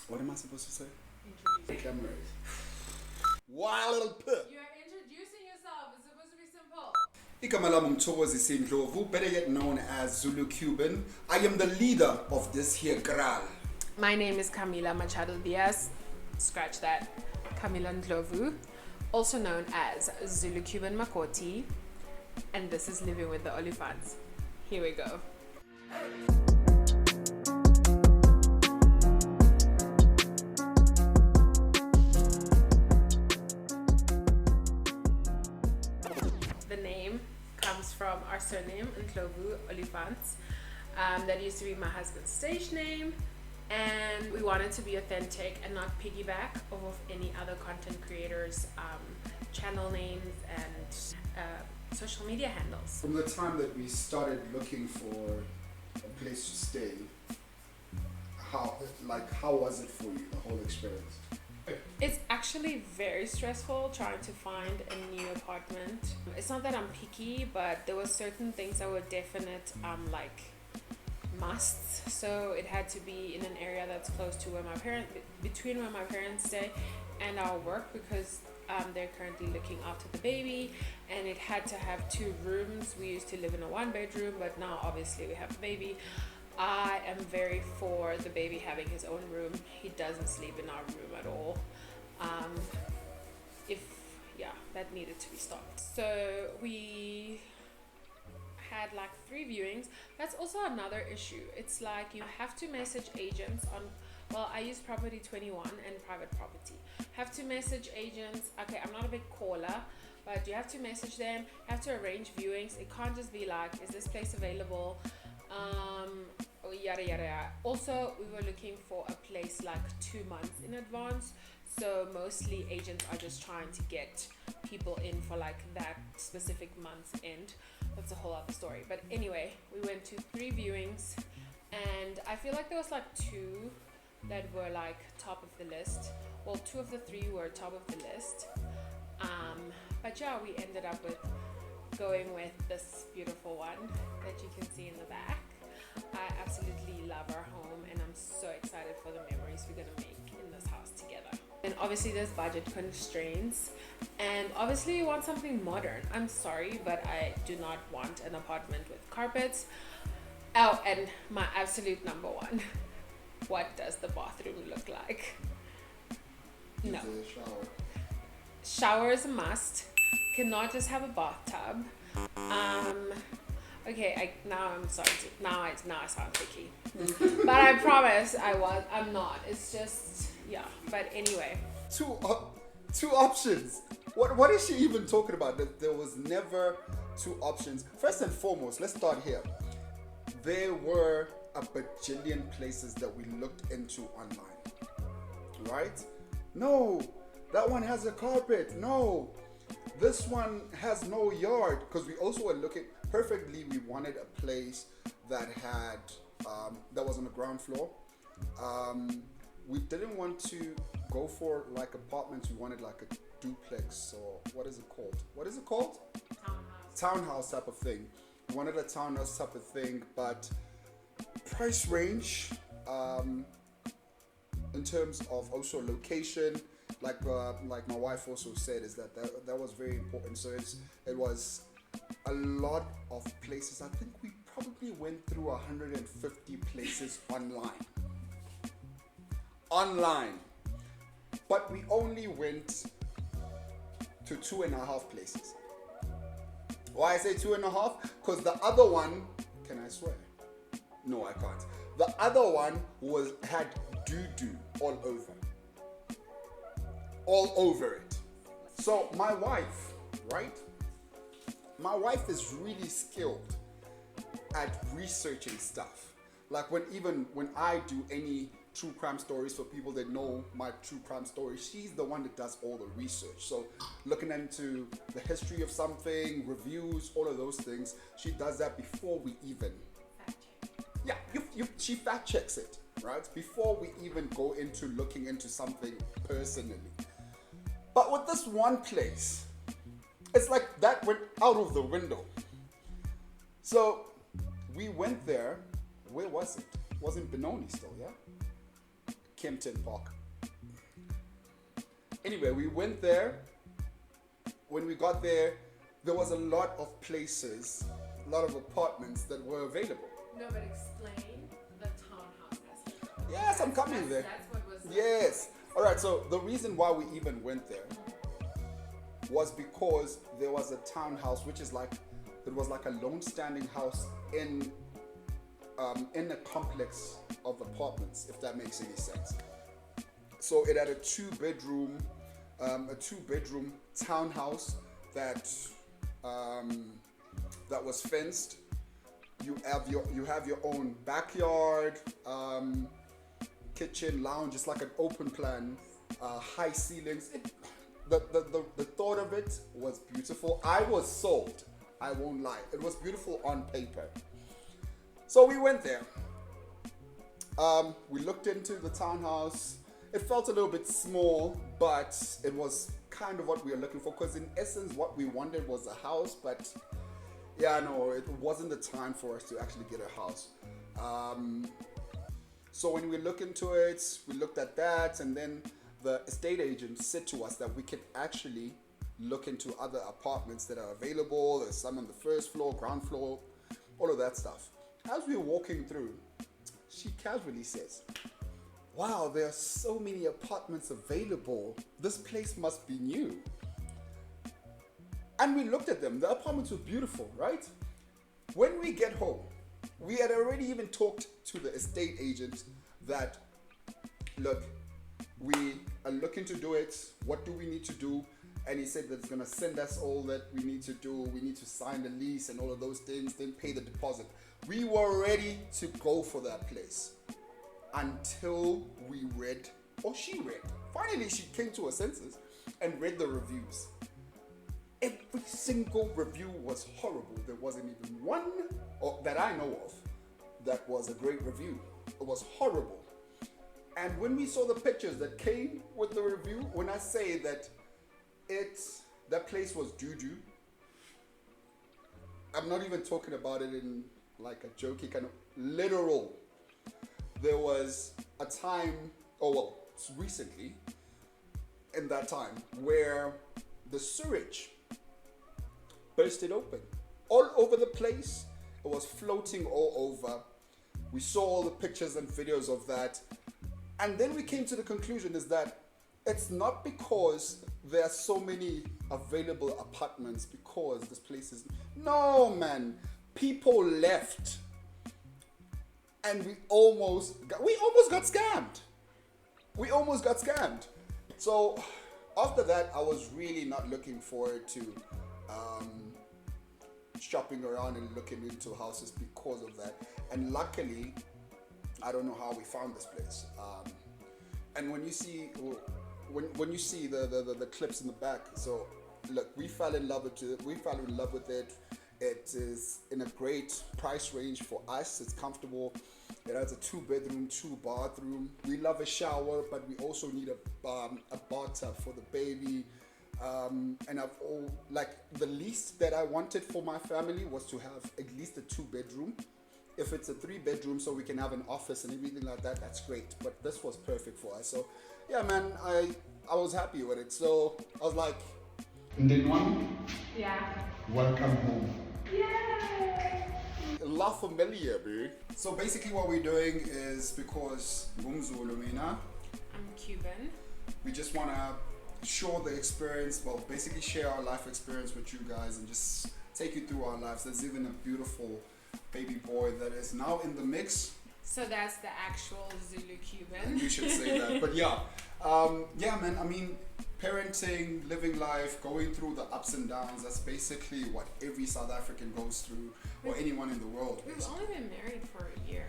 What am I supposed to say? Introduce. Cameras. Wild pip. You are introducing yourself. It's supposed to be simple. Igama lami ngithokoza Sindlovu, better yet known as Zulu Cuban. I am the leader of this here kral. My name is Camila Machado Diaz. Scratch that. Camila Ndlovu, also known as Zulu Cuban Makoti. And this is Living with the Olifants. Here we go. The name comes from our surname, Ndlovu Olifants. That used to be my husband's stage name. And we wanted to be authentic and not piggyback off of any other content creators' channel names and social media handles. From the time that we started looking for a place to stay, how was it for you, the whole experience? It's actually very stressful trying to find a new apartment. It's not that I'm picky, but there were certain things that were definite musts. So it had to be in an area that's close to between where my parents stay and our work, because they're currently looking after the baby, and it had to have 2 rooms. We used to live in a 1-bedroom, but now obviously we have a baby. I am very for the baby having his own room. He doesn't sleep in our room at all. That needed to be stopped. So we had 3 viewings. That's also another issue. It's you have to message agents on, I use Property 21 and Private Property. Have to message agents. Okay, I'm not a big caller, but you have to message them. You have to arrange viewings. It can't just be is this place available? Yada yada yada. Also, we were looking for a place 2 months in advance. So mostly agents are just trying to get people in for that specific month's end. That's a whole other story. But anyway, we went to 3 viewings, and I feel there was 2 that were top of the list. Well, 2 of the 3 were top of the list. But yeah, we ended up with going with this beautiful one that you can see in the back. I absolutely love our home, and I'm so excited for the memories we're gonna make in this house together. And obviously there's budget constraints, and obviously you want something modern. I'm sorry, but I do not want an apartment with carpets. Oh, and my absolute number one, what does the bathroom look like? No. Shower is a must. Cannot just have a bathtub. Okay, now I'm sorry. Now I sound picky, but I promise I'm not. It's just But anyway, two options. What is she even talking about? There was never 2 options. First and foremost, let's start here. There were a bajillion places that we looked into online, right? No, that one has a carpet. No, this one has no yard. Because we also were looking perfectly. We wanted a place that had that was on the ground floor. We didn't want to go for apartments. We wanted a duplex, or what is it called? Townhouse type of thing. We wanted a townhouse type of thing, but price range, in terms of also location, like my wife also said, is that was very important. So it was a lot of places. I think we probably went through 150 places online, but we only went to 2.5 places. Why I say 2.5? Because the other one, can I swear? No, I can't. The other one had doo-doo all over it. So my wife, right? My wife is really skilled at researching stuff. When I do any true crime stories, for people that know my true crime stories, she's the one that does all the research. So looking into the history of something, reviews, all of those things, she does that before we even she fact checks it, right? Before we even go into looking into something personally. But with this one place, it's that went out of the window. So we went there. Where was it? It was in Benoni still, yeah? Kempton Park. Anyway, we went there. When we got there, there was a lot of places, a lot of apartments that were available. No, but explain the townhouse aspect. Yes, I'm coming there. That's what was. Yes. All right. So the reason why we even went there was because there was a townhouse, which is like, it was like a lone standing house in a complex of apartments, if that makes any sense. So it had a two-bedroom townhouse that was fenced. You have your own backyard, kitchen, lounge. It's like an open plan, high ceilings. The thought of it was beautiful. I was sold. I won't lie. It was beautiful on paper. So we went there. We looked into the townhouse. It felt a little bit small, but it was kind of what we were looking for. Because in essence, what we wanted was a house. But yeah, no, it wasn't the time for us to actually get a house. So when we looked into it, we looked at that, and then the estate agent said to us that we could actually look into other apartments that are available. There's some on the first floor, ground floor, all of that stuff. As we were walking through, she casually says, "Wow, there are so many apartments available. This place must be new." And we looked at them. The apartments were beautiful, right? When we get home, we had already even talked to the estate agent that, look, we are looking to do it. What do we need to do? And he said that it's going to send us all that we need to do. We need to sign the lease and all of those things, then pay the deposit. We were ready to go for that place until we read, or she read. Finally, she came to her senses and read the reviews. Every single review was horrible. There wasn't even one that I know of that was a great review. It was horrible. And when we saw the pictures that came with the review, when I say that that place was doo-doo, I'm not even talking about it in like a jokey kind of literal. There was a time, recently, in that time, where the sewage bursted open all over the place. It was floating all over. We saw all the pictures and videos of that. And then we came to the conclusion is that it's not because there are so many available apartments because this place is... No, man. People left. And we almost got scammed. We almost got scammed. So after that, I was really not looking forward to shopping around and looking into houses because of that. And luckily, I don't know how we found this place. And when you see the clips in the back, so look, we fell in love with it. It is in a great price range for us. It's comfortable. It has a 2-bedroom, 2-bathroom. We love a shower, but we also need a bathtub for the baby. And the least that I wanted for my family was to have at least a 2-bedroom. If it's a 3-bedroom, so we can have an office and everything like that, that's great. But this was perfect for us. So yeah, man, I was happy with it. So I was like, and then one, yeah, welcome home. Yay! La Familia, bro. So basically what we're doing is because Ngumzulu mina, I'm Cuban. we just want to show the experience, basically share our life experience with you guys and just take you through our lives. There's even a beautiful baby boy that is now in the mix. So that's the actual Zulu Cuban. You should say that. But yeah, man, I mean, parenting, living life, going through the ups and downs, that's basically what every South African goes through, or anyone in the world. We've basically. only been married for a year.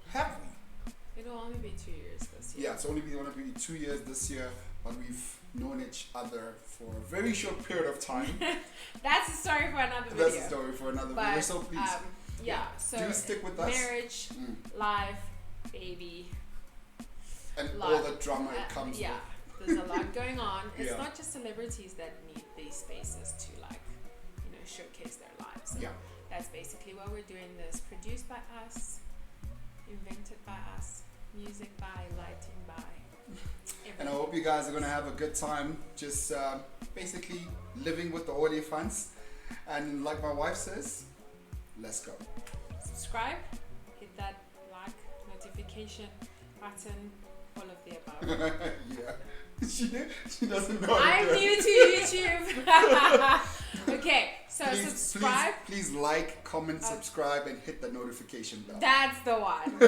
Have we? It'll only be 2 years this year. Yeah, it's only going to be 2 years this year, but we've known each other for a very short period of time. That's a story for another video. That's a story for another video, so please. So do stick with us. Marriage, life, baby. And life, all the drama it comes with. Yeah, there's a lot going on. It's Yeah. not just celebrities that need these spaces to showcase their lives. So Yeah. that's basically what we're doing. This produced by us, invented by us, Music by, lighting by. And I hope you guys are going to have a good time just basically living with the Olifants. And like my wife says, let's go. Subscribe, hit that like, notification button, all of the above. Yeah. She doesn't know. I'm new to YouTube. Okay, so subscribe. Please like, comment, subscribe, and hit the notification bell. That's the one.